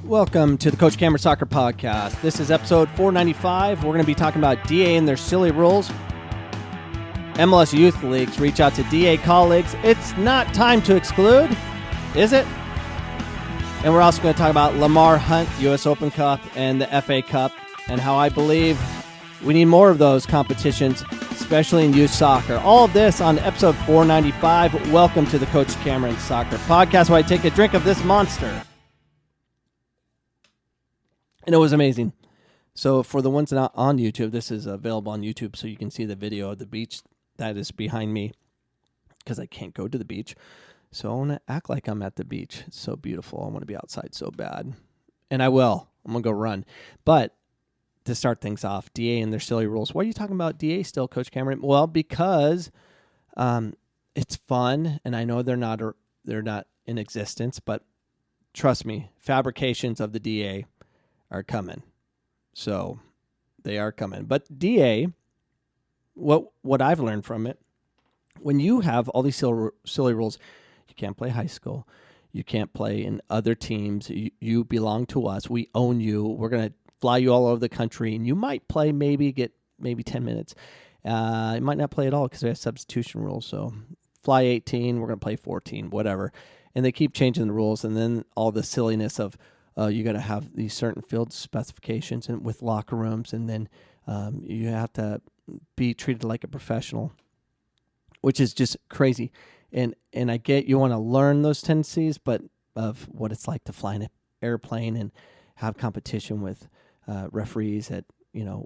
Welcome to the Coach Cameron Soccer Podcast. This is episode 495. We're going to be talking about DA and their silly rules. MLS Youth Leagues reach out to DA colleagues. It's not time to exclude, is it? And we're also going to talk about Lamar Hunt, U.S. Open Cup, and the FA Cup, and how I believe we need more of those competitions, especially in youth soccer. All of this on episode 495. Welcome to the Coach Cameron Soccer Podcast, where I take a drink of this monster. And it was amazing. So for the ones not on YouTube, this is available on YouTube, so you can see the video of the beach that is behind me, because I can't go to the beach. So I want to act like I'm at the beach. It's so beautiful. I want to be outside so bad. And I will. I'm going to go run. But to start things off, DA and their silly rules. Why are you talking about DA still, Coach Cameron? Well, because it's fun, and I know they're not in existence, but trust me, fabrications of the DA are coming. So they are coming. But DA, what I've learned from it, when you have all these silly rules, you can't play high school. You can't play in other teams. You belong to us. We own you. We're going to fly you all over the country, and you might play, get 10 minutes. You might not play at all because we have substitution rules. So fly 18, we're going to play 14, whatever. And they keep changing the rules, and then all the silliness of you got to have these certain field specifications and with locker rooms, and then you have to be treated like a professional, which is just crazy. And I get you want to learn those tendencies, but of what it's like to fly in an airplane and have competition with referees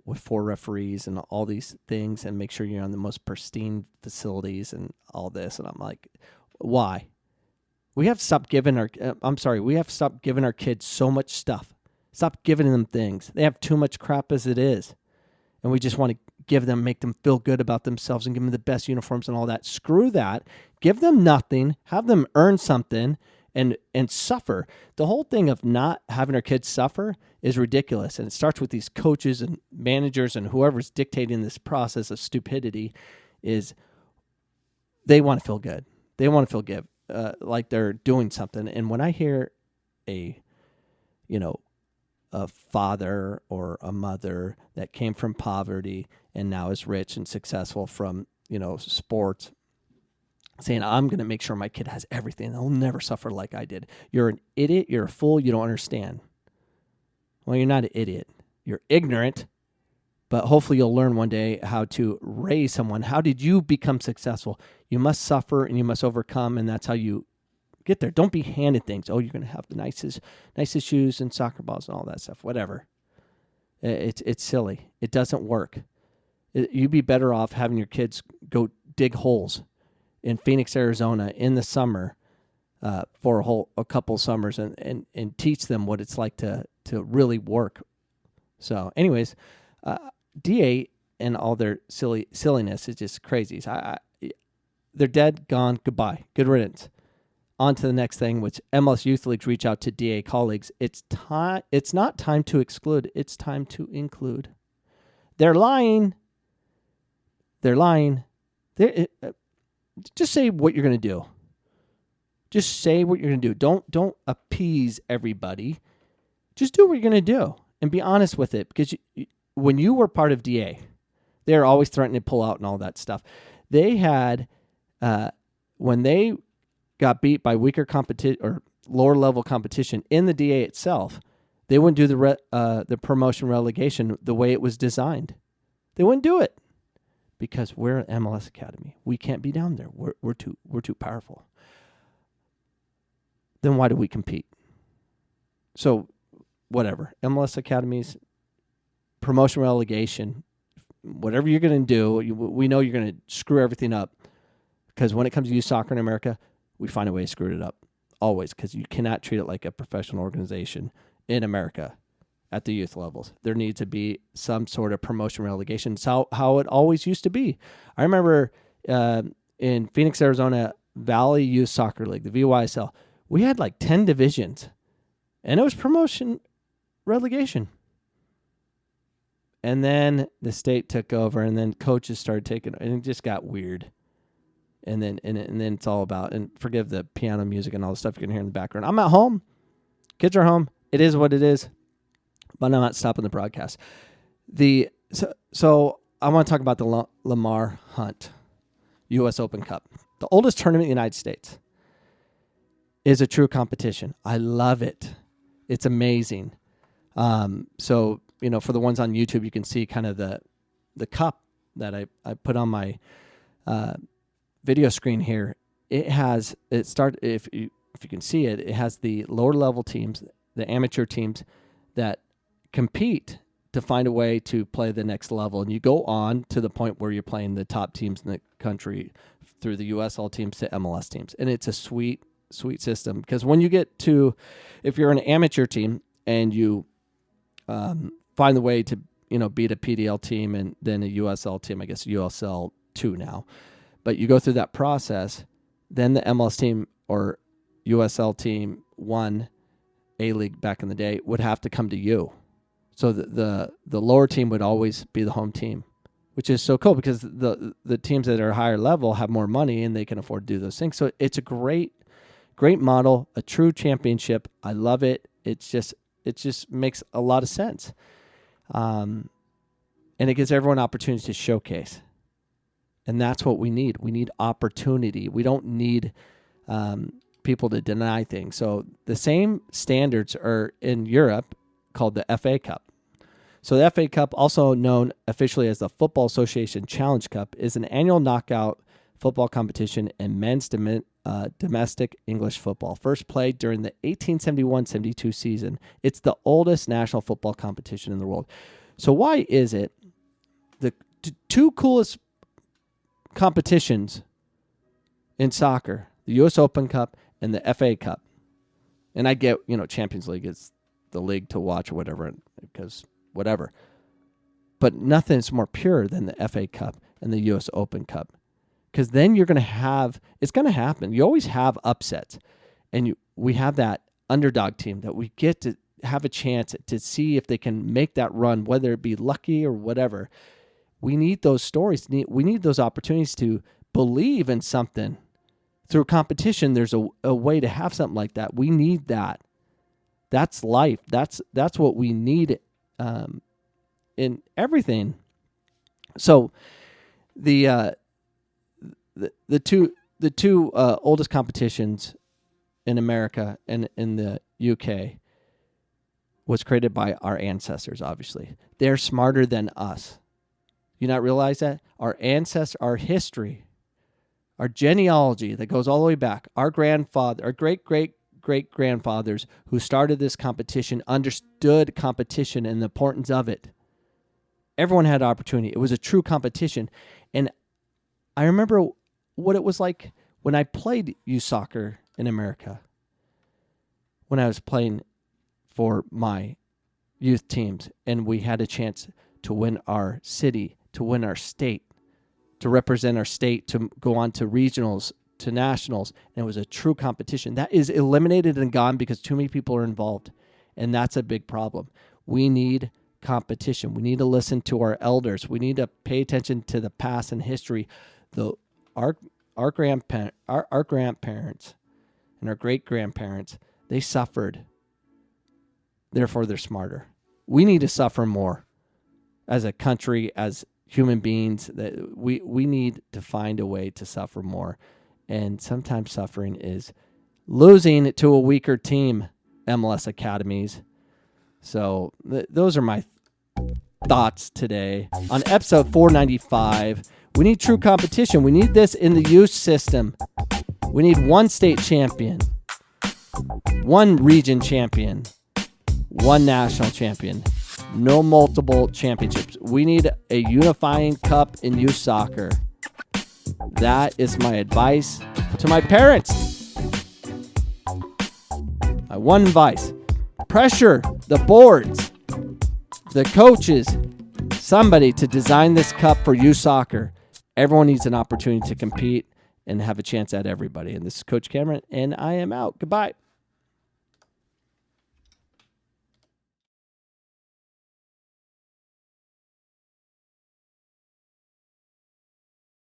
with 4 referees and all these things, and make sure you're on the most pristine facilities and all this. And I'm like, why? We have to stop giving our kids so much stuff. Stop giving them things. They have too much crap as it is. And we just want to make them feel good about themselves and give them the best uniforms and all that. Screw that. Give them nothing. Have them earn something and suffer. The whole thing of not having our kids suffer is ridiculous. And it starts with these coaches and managers and whoever's dictating this process of stupidity. Is they want to feel good. They want to feel good. Like they're doing something. And when I hear a father or a mother that came from poverty and now is rich and successful from, sports, saying, I'm going to make sure my kid has everything, they'll never suffer like I did. You're an idiot. You're a fool. You don't understand. Well, you're not an idiot. You're ignorant. But hopefully you'll learn one day how to raise someone. How did you become successful? You must suffer and you must overcome, and that's how you get there. Don't be handed things. Oh, you're going to have the nicest shoes and soccer balls and all that stuff. Whatever. It's silly. It doesn't work. You'd be better off having your kids go dig holes in Phoenix, Arizona in the summer for a couple summers and teach them what it's like to really work. So anyways, DA and all their silliness is just crazy. They're dead, gone, goodbye. Good riddance. On to the next thing, which MLS Youth Leagues reach out to DA colleagues. It's not time to exclude. It's time to include. They're lying. Just say what you're going to do. Just say what you're going to do. Don't appease everybody. Just do what you're going to do and be honest with it, because when you were part of DA, they were always threatening to pull out and all that stuff. They had, when they got beat by weaker competition or lower level competition in the DA itself, they wouldn't do the promotion relegation the way it was designed. They wouldn't do it because we're an MLS Academy. We can't be down there. We're too powerful. Then why do we compete? So whatever, MLS Academies, promotion relegation, whatever you're going to do, we know you're going to screw everything up, because when it comes to youth soccer in America, we find a way to screw it up always, because you cannot treat it like a professional organization in America at the youth levels. There needs to be some sort of promotion relegation. It's how it always used to be. I remember in Phoenix, Arizona, Valley Youth Soccer League, the VYSL, we had like 10 divisions, and it was promotion relegation. And then the state took over, and then coaches started taking, and it just got weird. And then it's all about, and forgive the piano music and all the stuff you can hear in the background. I'm at home. Kids are home. it is what it is, but I'm not stopping the broadcast. So I want to talk about the Lamar Hunt U.S. Open Cup. The oldest tournament in the United States is a true competition. I love it. It's amazing. So, for the ones on YouTube, you can see kind of the cup that I put on my video screen here. If you can see it, it has the lower level teams, the amateur teams that compete to find a way to play the next level. And you go on to the point where you're playing the top teams in the country through the USL teams to MLS teams. And it's a sweet system, because when you get to, if you're an amateur team and you find the way to, beat a PDL team and then a USL team, I guess USL 2 now, but you go through that process, then the MLS team or USL team 1 A-League back in the day would have to come to you. So the lower team would always be the home team, which is so cool because the teams that are higher level have more money and they can afford to do those things. So it's a great model, a true championship. I love it. It just makes a lot of sense. And it gives everyone opportunities to showcase. And that's what we need. We need opportunity. We don't need people to deny things. So the same standards are in Europe, called the FA Cup. So the FA Cup, also known officially as the Football Association Challenge Cup, is an annual knockout football competition in men's domestic English football. First played during the 1871-72 season. It's the oldest national football competition in the world. So why is it the two coolest competitions in soccer, the U.S. Open Cup and the FA Cup? And I get, Champions League is the league to watch or whatever, because whatever. But nothing's more pure than the FA Cup and the U.S. Open Cup. Because then you're going to have, it's going to happen. You always have upsets. And we have that underdog team that we get to have a chance to see if they can make that run, whether it be lucky or whatever. We need those stories. We need those opportunities to believe in something. Through competition, there's a way to have something like that. We need that. That's life. That's what we need in everything. So the two oldest competitions in America and in the UK was created by our ancestors. Obviously, they're smarter than us. You not realize that? Our ancestors, our history, our genealogy that goes all the way back, our great-great-great-grandfathers who started this competition understood competition and the importance of it. Everyone had opportunity. It was a true competition. And I remember what it was like when I played youth soccer in America, when I was playing for my youth teams, and we had a chance to win our city, to win our state, to represent our state, to go on to regionals, to nationals, and it was a true competition. That is eliminated and gone because too many people are involved, and that's a big problem. We need competition. We need to listen to our elders. We need to pay attention to the past and history. Our grandparents and our great-grandparents, they suffered. Therefore, they're smarter. We need to suffer more as a country, as human beings. That we need to find a way to suffer more. And sometimes suffering is losing to a weaker team, MLS academies. So those are my thoughts today on episode 495. We need true competition. We need this in the youth system. We need one state champion, one region champion, one national champion, no multiple championships. We need a unifying cup in youth soccer. That is my advice to my parents. My one advice: pressure the boards, the coaches, somebody to design this cup for youth soccer. Everyone needs an opportunity to compete and have a chance at everybody. And this is Coach Cameron, and I am out. Goodbye.